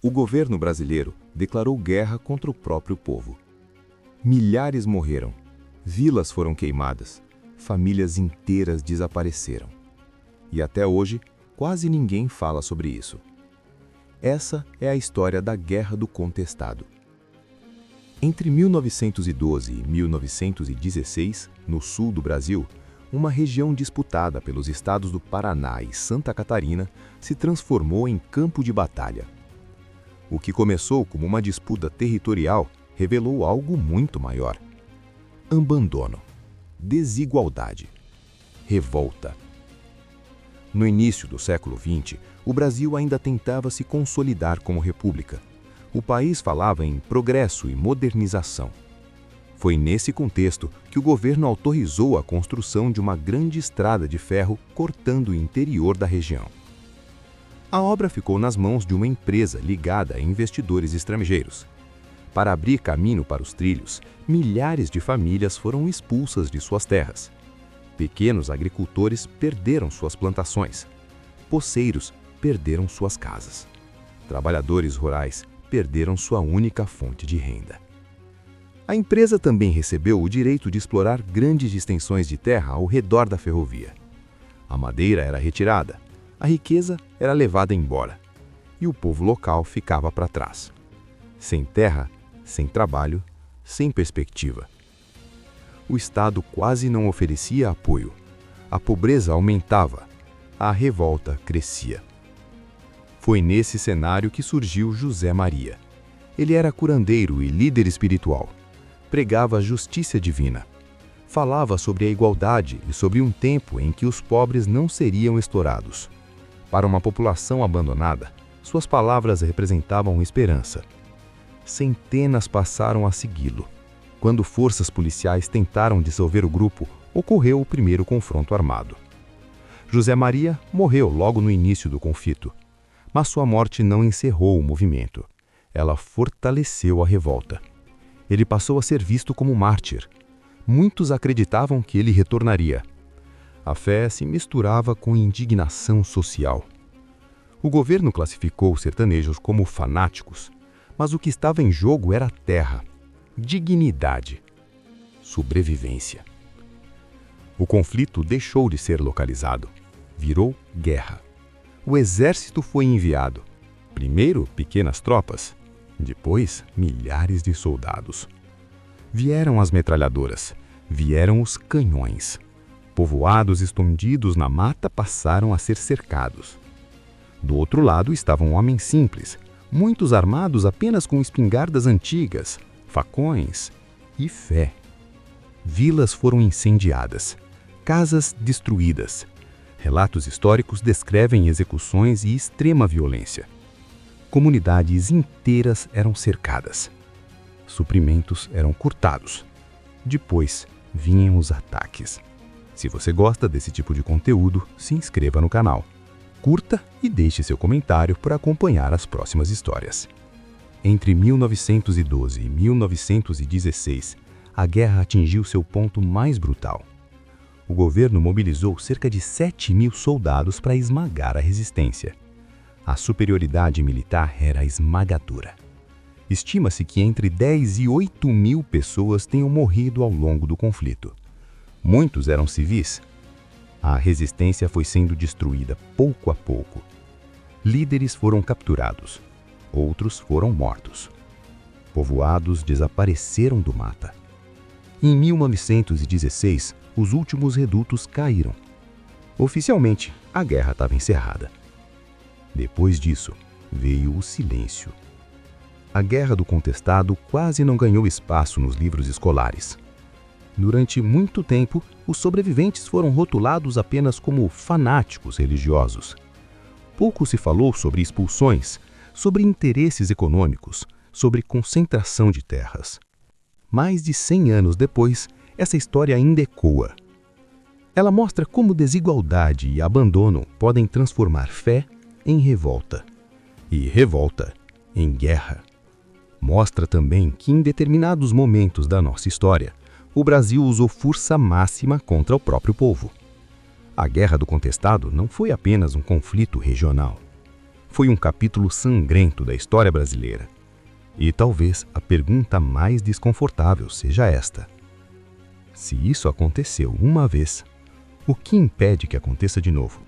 O governo brasileiro declarou guerra contra o próprio povo. Milhares morreram, vilas foram queimadas, famílias inteiras desapareceram. E até hoje, quase ninguém fala sobre isso. Essa é a história da Guerra do Contestado. Entre 1912 e 1916, no sul do Brasil, uma região disputada pelos estados do Paraná e Santa Catarina se transformou em campo de batalha. O que começou como uma disputa territorial revelou algo muito maior: abandono, desigualdade, revolta. No início do século XX, o Brasil ainda tentava se consolidar como república. O país falava em progresso e modernização. Foi nesse contexto que o governo autorizou a construção de uma grande estrada de ferro cortando o interior da região. A obra ficou nas mãos de uma empresa ligada a investidores estrangeiros. Para abrir caminho para os trilhos, milhares de famílias foram expulsas de suas terras. Pequenos agricultores perderam suas plantações. Poceiros perderam suas casas. Trabalhadores rurais perderam sua única fonte de renda. A empresa também recebeu o direito de explorar grandes extensões de terra ao redor da ferrovia. A madeira era retirada, a riqueza era levada embora, e o povo local ficava para trás. Sem terra, sem trabalho, sem perspectiva. O Estado quase não oferecia apoio. A pobreza aumentava, a revolta crescia. Foi nesse cenário que surgiu José Maria. Ele era curandeiro e líder espiritual. Pregava a justiça divina. Falava sobre a igualdade e sobre um tempo em que os pobres não seriam explorados. Para uma população abandonada, suas palavras representavam esperança. Centenas passaram a segui-lo. Quando forças policiais tentaram dissolver o grupo, ocorreu o primeiro confronto armado. José Maria morreu logo no início do conflito, mas sua morte não encerrou o movimento. Ela fortaleceu a revolta. Ele passou a ser visto como mártir. Muitos acreditavam que ele retornaria. A fé se misturava com indignação social. O governo classificou os sertanejos como fanáticos, mas o que estava em jogo era terra, dignidade, sobrevivência. O conflito deixou de ser localizado, virou guerra. O exército foi enviado, primeiro pequenas tropas, depois milhares de soldados. Vieram as metralhadoras, vieram os canhões. Povoados escondidos na mata passaram a ser cercados. Do outro lado estavam homens simples, muitos armados apenas com espingardas antigas, facões e fé. Vilas foram incendiadas, casas destruídas. Relatos históricos descrevem execuções e extrema violência. Comunidades inteiras eram cercadas. Suprimentos eram cortados. Depois vinham os ataques. Se você gosta desse tipo de conteúdo, se inscreva no canal. Curta e deixe seu comentário para acompanhar as próximas histórias. Entre 1912 e 1916, a guerra atingiu seu ponto mais brutal. O governo mobilizou cerca de 7.000 soldados para esmagar a resistência. A superioridade militar era esmagadora. Estima-se que entre 10 e 8.000 pessoas tenham morrido ao longo do conflito. Muitos eram civis. A resistência foi sendo destruída pouco a pouco. Líderes foram capturados, outros foram mortos. Povoados desapareceram do mapa. Em 1916, os últimos redutos caíram. Oficialmente, a guerra estava encerrada. Depois disso, veio o silêncio. A Guerra do Contestado quase não ganhou espaço nos livros escolares. Durante muito tempo, os sobreviventes foram rotulados apenas como fanáticos religiosos. Pouco se falou sobre expulsões, sobre interesses econômicos, sobre concentração de terras. Mais de 100 anos depois, essa história ainda ecoa. Ela mostra como desigualdade e abandono podem transformar fé em revolta, e revolta em guerra. Mostra também que em determinados momentos da nossa história, o Brasil usou força máxima contra o próprio povo. A Guerra do Contestado não foi apenas um conflito regional. Foi um capítulo sangrento da história brasileira. E talvez a pergunta mais desconfortável seja esta: se isso aconteceu uma vez, o que impede que aconteça de novo?